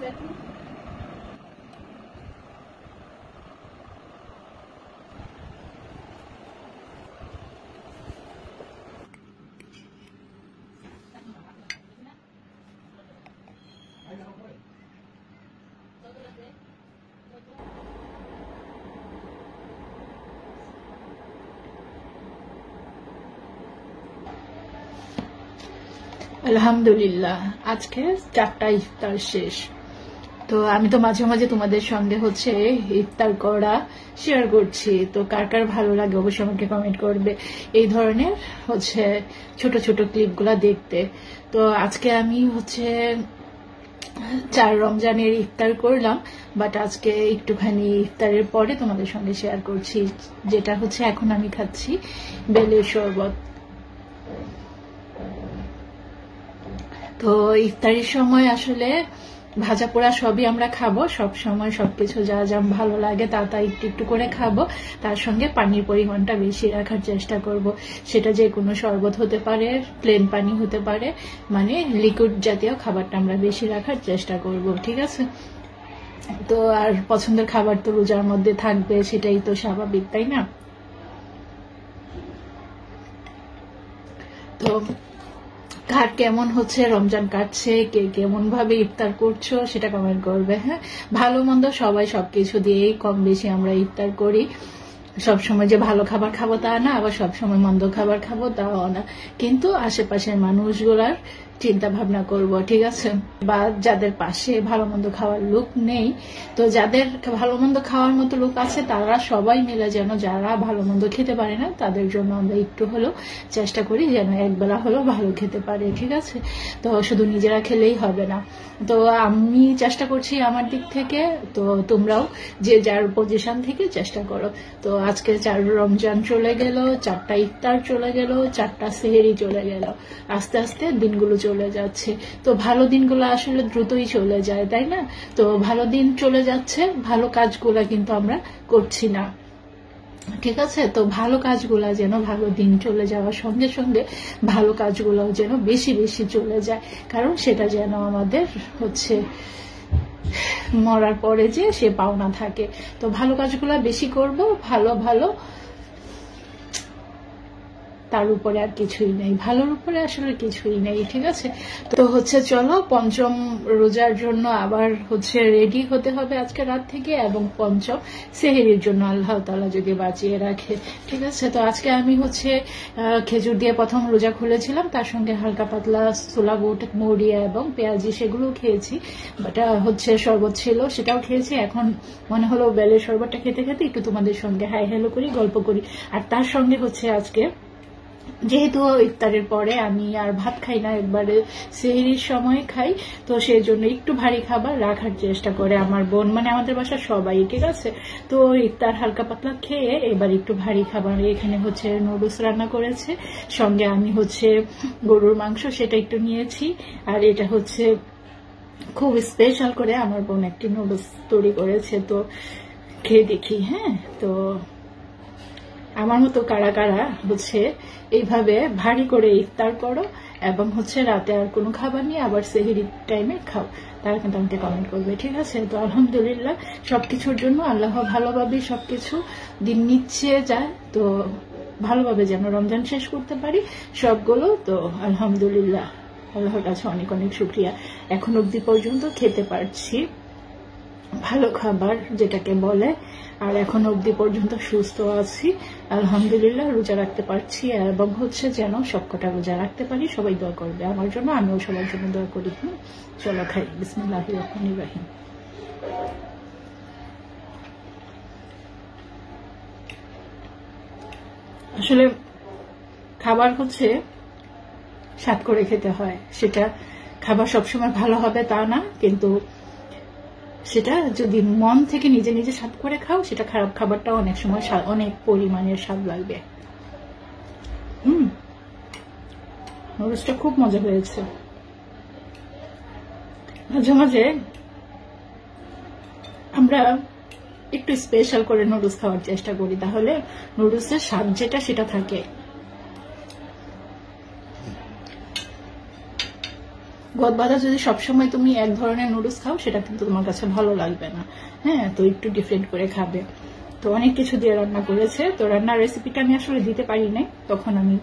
আলহামদুলিল্লাহ আজকে 4টা ইফতার শেষ। তো আমি তো মাঝে মাঝে তোমাদের সঙ্গে হচ্ছে ইফতার করা শেয়ার করছি, তো কার কার ভালো লাগে অবশ্যই আমাকে কমেন্ট করবে এই ধরনের হচ্ছে ছোট ছোট ক্লিপগুলা দেখতে। তো আজকে আমি হচ্ছে 4 রমজানের ইফতার করলাম, বাট আজকে একটুখানি ইফতারের পরে তোমাদের সঙ্গে শেয়ার করছি, যেটা হচ্ছে এখন আমি খাচ্ছি বেলের শরবত। তো ইফতারের সময় আসলে ভাজা পোড়া সবই আমরা খাবো, সব সময় সবকিছু যা যা ভালো লাগে তা তা একটু একটু করে খাবো, তার সঙ্গে পানির পরিমাণটা বেশি রাখার চেষ্টা করব। সেটা যে কোনো শরবত হতে পারে, প্লেন পানি হতে পারে, মানে লিকুইড জাতীয় খাবারটা আমরা বেশি রাখার চেষ্টা করব, ঠিক আছে? তো আর পছন্দের খাবার তো রোজার মধ্যে থাকবে, সেটাই তো স্বাভাবিক, তাই না? তো কার কেমন হচ্ছে রমজান কাটছে, কে কেমন ভাবে ইফতার করছো সেটা কমেন্ট করবে। হ্যাঁ, ভালো মন্দ সবাই সবকিছু দিয়েই কম বেশি আমরা ইফতার করি। সবসময় যে ভালো খাবার খাবো তা না, আবার সবসময় মন্দ খাবার খাবো তাও না, কিন্তু আশেপাশের মানুষগুলার চিন্তা ভাবনা করব, ঠিক আছে? বা যাদের পাশে ভালো মন্দ খাওয়ার লোক নেই, তো যাদের ভালো মন্দ খাওয়ার মতো লোক আছে তারা সবাই মিলে যেন যারা ভালো মন্দ খেতে পারে না তাদের জন্য আমরা একটু হলেও চেষ্টা করি যেন একবেলা হলেও ভালো খেতে পারে, ঠিক আছে? তো শুধু নিজেরা খেলেই হবে না। তো আমি চেষ্টা করছি আমার দিক থেকে, তো তোমরাও যে যার পজিশন থেকে চেষ্টা করো। তো আজকে 4 রমজান চলে গেল, 4টা ইফতার চলে গেল, 4টা সেহেরি চলে গেল, আস্তে আস্তে দিনগুলো চলে যাচ্ছে। তো ভালো দিনগুলো আসলে দ্রুতই চলে যায়, তাই না? তো ভালো দিন চলে যাচ্ছে, ভালো কাজগুলা কিন্তু আমরা করছি না, ঠিক আছে? তো ভালো কাজগুলা যেন ভালো দিন চলে যাওয়ার সঙ্গে সঙ্গে ভালো কাজগুলো যেন বেশি বেশি চলে যায়, কারণ সেটা যেন আমাদের হচ্ছে মরার পরে যে সে পাওনা থাকে। তো ভালো কাজগুলা বেশি করব, ভালো ভালো, তার উপরে আর কিছুই নেই, ভালোর উপরে আসলে কিছুই নেই, ঠিক আছে? তো হচ্ছে চলো পঞ্চম রোজার জন্য আবার হচ্ছে রেডি হতে হবে আজকে রাত থেকে, এবং পঞ্চম সেহেরির জন্য আল্লাহ তাআলা যদি বাঁচিয়ে রাখে, ঠিক আছে? তো আজকে আমি হচ্ছে খেজুর দিয়ে প্রথম রোজা খুলেছিলাম, তার সঙ্গে হালকা পাতলা ছোলা বুট, মুড়ি এবং পেঁয়াজি সেগুলো খেয়েছি, বাট হচ্ছে শরবত ছিল সেটাও খেয়েছি। এখন মনে হলো বেলের শরবতটা খেতে খেতে একটু তোমাদের সঙ্গে হাই হ্যালো করি, গল্প করি। আর তার সঙ্গে হচ্ছে আজকে যেহেতু ইফতারের পরে আমি আর ভাত খাই না, একবারে সেহরির সময় খাই, তো সেই জন্য একটু ভারী খাবার রাখার চেষ্টা করে আমার বোন, মানে আমাদের বাসার সবাই, ঠিক আছে? তো ইফতার হালকা পাতলা খেয়ে এবার একটু ভারী খাবার, এখানে হচ্ছে নুডলস রান্না করেছে, সঙ্গে আমি হচ্ছে গরুর মাংস সেটা একটু নিয়েছি, আর এটা হচ্ছে খুব স্পেশাল করে আমার বোন একটি নুডলস তৈরি করেছে, তো খেয়ে দেখি। হ্যাঁ, তো আমার মতো কারা কারা হচ্ছে এইভাবে ভারী করে ইফতার করো এবং হচ্ছে রাতে আর কোনো খাবার নিয়ে আবার সেহরি টাইমে খাও, তারা কিন্তু আমাকে কমেন্ট করবে, ঠিক আছে? তো আলহামদুলিল্লাহ সবকিছুর জন্য আল্লাহ ভালোভাবে সবকিছু দিন নিচ্ছে যায়, তো ভালোভাবে যেন রমজান শেষ করতে পারি সবগুলো। তো আলহামদুলিল্লাহ আল্লাহর কাছে অনেক অনেক শুকরিয়া, এখন অবধি পর্যন্ত খেতে পারছি ভালো খাবার যেটাকে বলে, আর এখন অবধি পর্যন্ত সুস্থ আছি আলহামদুলিল্লাহ, রোজা রাখতে পারছি, এবং হচ্ছে যেন সবকটা রোজা রাখতে পারি। সবাই দোয়া করবে আমার জন্য, আমিও সবার জন্য দোয়া করি। চলো খাই, বিসমিল্লাহির রহমানির রহিম। আসলে খাবার হচ্ছে স্বাদ করে খেতে হয়, সেটা খাবার সবসময় ভালো হবে তা না, কিন্তু সেটা যদি মন থেকে নিজে নিজে স্বাদ করে খাও, সেটা খারাপ খাবারটা অনেক সময় অনেক পরিমাণের স্বাদ লাগবে। নুডলসটা খুব মজা হয়েছে। মাঝে মাঝে আমরা একটু স্পেশাল করে নুডলস খাওয়ার চেষ্টা করি, তাহলে নুডলসের স্বাদ যেটা সেটা থাকে। গদবাঁধা যদি সবসময় তুমি এক ধরনের নুডলস খাও সেটা কিন্তু তোমার কাছে ভালো লাগবে না। হ্যাঁ, তো একটু ডিফারেন্ট করে খাবে। তো অনেক কিছু দিয়ে রান্না করেছে। তো রান্নার রেসিপিটা আমি আসলে দিতে পারি নাই, তখন আমি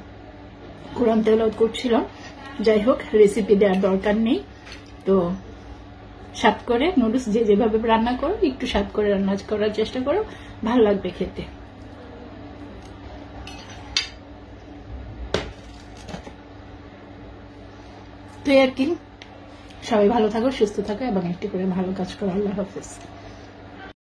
কোরআন তেলাওয়াত করছিলাম। যাই হোক, রেসিপি দেওয়ার দরকার নেই। তো স্বাদ করে নুডলস যে যেভাবে রান্না করো একটু স্বাদ করে রান্না করার চেষ্টা করো, ভালো লাগবে খেতে। তো আর কি, সবাই ভালো থাকো, সুস্থ থাকো এবং একটি করে ভালো কাজ করো। আল্লাহ হাফেজ।